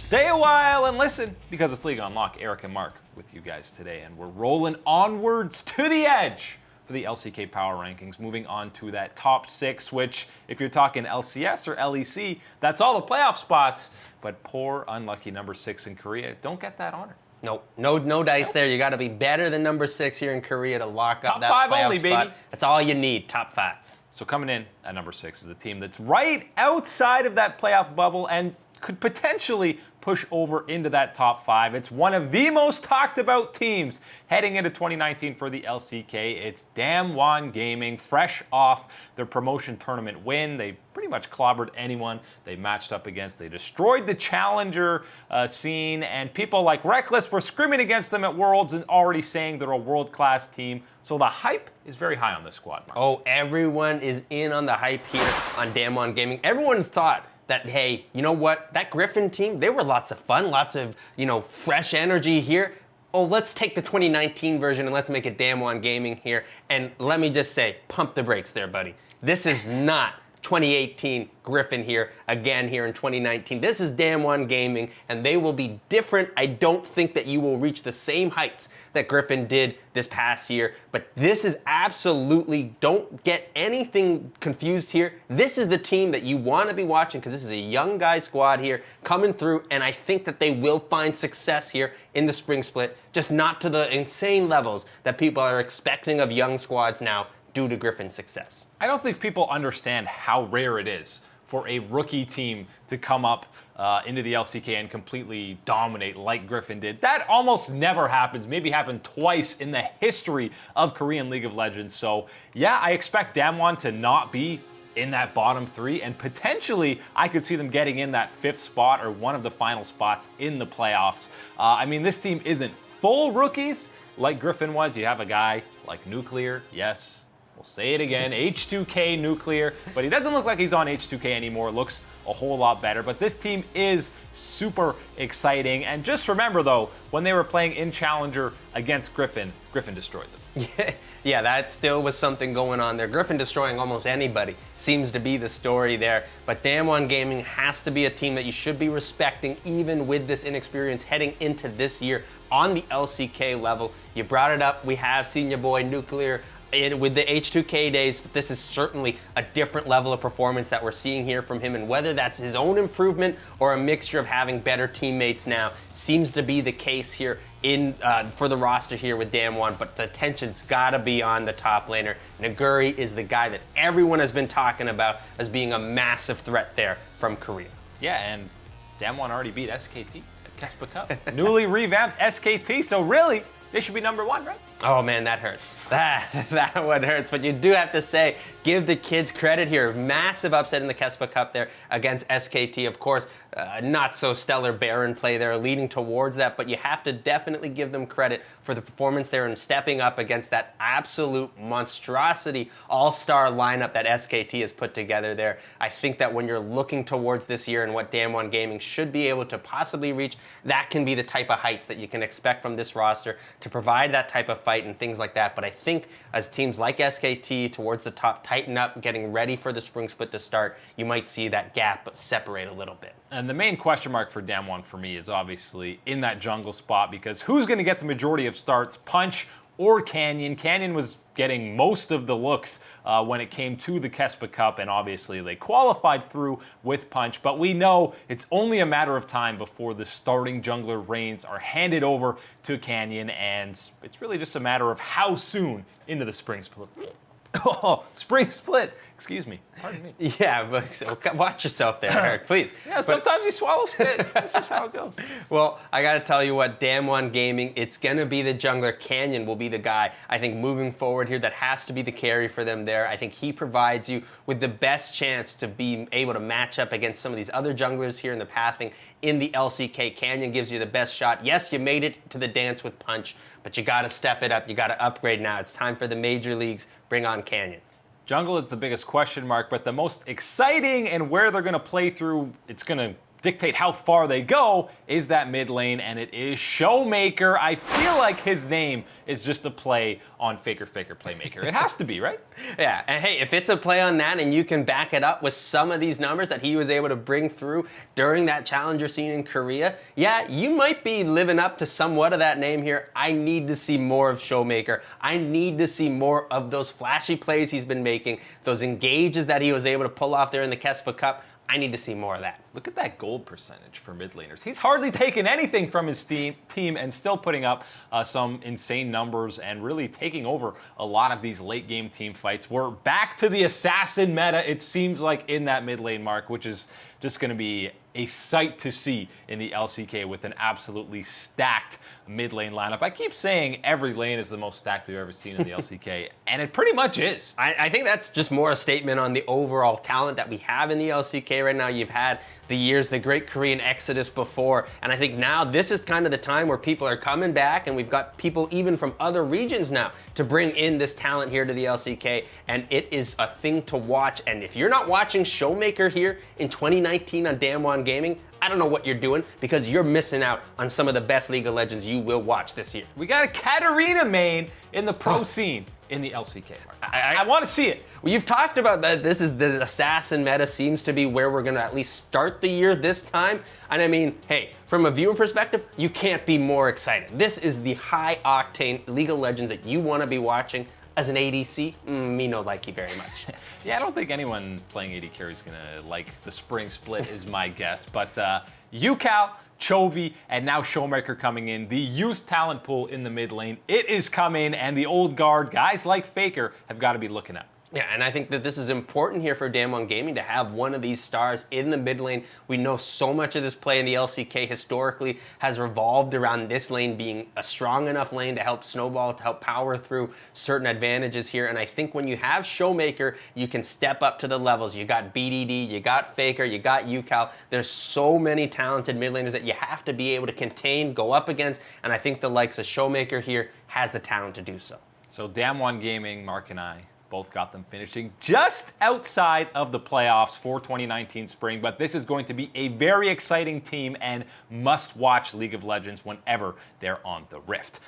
Stay a while and listen, because it's League Unlock. Eric and Mark with you guys today, and we're rolling onwards to the edge for the LCK Power Rankings, moving on to that top 6, which, if you're talking LCS or LEC, that's all the playoff spots, but poor, unlucky number 6 in Korea don't get that honor. No dice there. You got to be better than number 6 here in Korea to lock up that top 5 playoff only, spot. baby. That's all you need, top 5. So coming in at number 6 is a team that's right outside of that playoff bubble and could potentially push over into that top 5. It's one of the most talked about teams heading into 2019 for the LCK. It's Damwon Gaming, fresh off their promotion tournament win. They pretty much clobbered anyone they matched up against. They destroyed the challenger scene, and people like Reckless were screaming against them at Worlds and already saying they're a world-class team. So the hype is very high on this squad, Mark. Oh, everyone is in on the hype here on Damwon Gaming. Everyone thought that, hey, you know what? That Griffin team, they were lots of fun, lots of, fresh energy here. Oh, let's take the 2019 version and let's make it Damwon Gaming here. And let me just say, pump the brakes there, buddy. This is not 2018 Griffin here, again here in 2019. This is Damwon Gaming, and they will be different. I don't think that you will reach the same heights that Griffin did this past year, but this is absolutely, don't get anything confused here. This is the team that you want to be watching because this is a young guy squad here coming through, and I think that they will find success here in the spring split, just not to the insane levels that people are expecting of young squads now due to Griffin's success. I don't think people understand how rare it is for a rookie team to come up into the LCK and completely dominate like Griffin did. That almost never happens. Maybe happened twice in the history of Korean League of Legends. So yeah, I expect Damwon to not be in that bottom 3, and potentially I could see them getting in that 5th spot or one of the final spots in the playoffs. I mean, this team isn't full rookies like Griffin was. You have a guy like Nuclear, yes. We'll say it again, H2K Nuclear, but he doesn't look like he's on H2K anymore. Looks a whole lot better, but this team is super exciting. And just remember, though, when they were playing in Challenger against Griffin, Griffin destroyed them. Yeah, that still was something going on there. Griffin destroying almost anybody seems to be the story there. But Damwon Gaming has to be a team that you should be respecting, even with this inexperience heading into this year on the LCK level. You brought it up. We have seen your boy Nuclear with the H2K days. This is certainly a different level of performance that we're seeing here from him, and whether that's his own improvement or a mixture of having better teammates now seems to be the case here for the roster here with Damwon, but the attention's gotta be on the top laner. Naguri is the guy that everyone has been talking about as being a massive threat there from Korea. Yeah, and Damwon already beat SKT at Kespa Cup. Newly revamped SKT, so really, they should be number 1, right? Oh man, that hurts. That one hurts. But you do have to say, give the kids credit here. Massive upset in the Kespa Cup there against SKT. Of course, not so stellar Baron play there, leading towards that. But you have to definitely give them credit for the performance there and stepping up against that absolute monstrosity all-star lineup that SKT has put together there. I think that when you're looking towards this year and what Damwon Gaming should be able to possibly reach, that can be the type of heights that you can expect from this roster to provide that type of fight and things like that. But I think as teams like SKT towards the top tighten up, getting ready for the spring split to start, you might see that gap separate a little bit. And the main question mark for Damwon for me is obviously in that jungle spot, because who's going to get the majority of starts, Punch or Canyon? Canyon was getting most of the looks when it came to the Kespa Cup, and obviously they qualified through with Punch, but we know it's only a matter of time before the starting jungler reins are handed over to Canyon, and it's really just a matter of how soon into the spring split. Oh, spring split. Excuse me. Pardon me. Yeah, but watch yourself there, Eric, please. Yeah, sometimes you swallow spit. That's just how it goes. Well, I got to tell you what, Damwon Gaming, it's going to be the jungler. Canyon will be the guy, I think, moving forward here that has to be the carry for them there. I think he provides you with the best chance to be able to match up against some of these other junglers here in the pathing in the LCK. Canyon gives you the best shot. Yes, you made it to the dance with Punch, but you got to step it up. You got to upgrade now. It's time for the major leagues. Bring on Canyon. Jungle is the biggest question mark, but the most exciting and where they're going to play through, it's going to dictate how far they go is that mid lane, and it is Showmaker. I feel like his name is just a play on Faker Playmaker. It has to be, right? Yeah, and hey, if it's a play on that and you can back it up with some of these numbers that he was able to bring through during that challenger scene in Korea, yeah, you might be living up to somewhat of that name here. I need to see more of Showmaker. I need to see more of those flashy plays he's been making, those engages that he was able to pull off there in the Kespa Cup. I need to see more of that. Look at that gold percentage for mid laners. He's hardly taken anything from his team and still putting up some insane numbers and really taking over a lot of these late game team fights. We're back to the assassin meta, it seems like, in that mid lane mark, which is just going to be a sight to see in the LCK with an absolutely stacked mid lane lineup. I keep saying every lane is the most stacked we've ever seen in the LCK, and it pretty much is. I think that's just more a statement on the overall talent that we have in the LCK right now. You've had the great Korean exodus before, and I think now this is kind of the time where people are coming back, and we've got people even from other regions now to bring in this talent here to the LCK, and it is a thing to watch. And if you're not watching Showmaker here in 2019 on Damwon Gaming, I don't know what you're doing, because you're missing out on some of the best League of Legends you will watch this year. We got a Katarina main in the pro scene in the LCK. I want to see it. Well, you've talked about that. This is the assassin meta seems to be where we're going to at least start the year this time. And I mean, hey, from a viewer perspective, you can't be more excited. This is the high octane League of Legends that you want to be watching. As an ADC, me no like you very much. Yeah, I don't think anyone playing AD carry is gonna like the spring split, is my guess. But UCal, Chovy, and now Showmaker coming in, the youth talent pool in the mid lane, it is coming, and the old guard, guys like Faker, have got to be looking at. Yeah, and I think that this is important here for Damwon Gaming to have one of these stars in the mid lane. We know so much of this play in the LCK historically has revolved around this lane being a strong enough lane to help snowball, to help power through certain advantages here. And I think when you have Showmaker, you can step up to the levels. You got BDD, you got Faker, you got UCal. There's so many talented mid laners that you have to be able to contain, go up against, and I think the likes of Showmaker here has the talent to do so. So Damwon Gaming, Mark and I, both got them finishing just outside of the playoffs for 2019 spring, but this is going to be a very exciting team and must-watch League of Legends whenever they're on the Rift.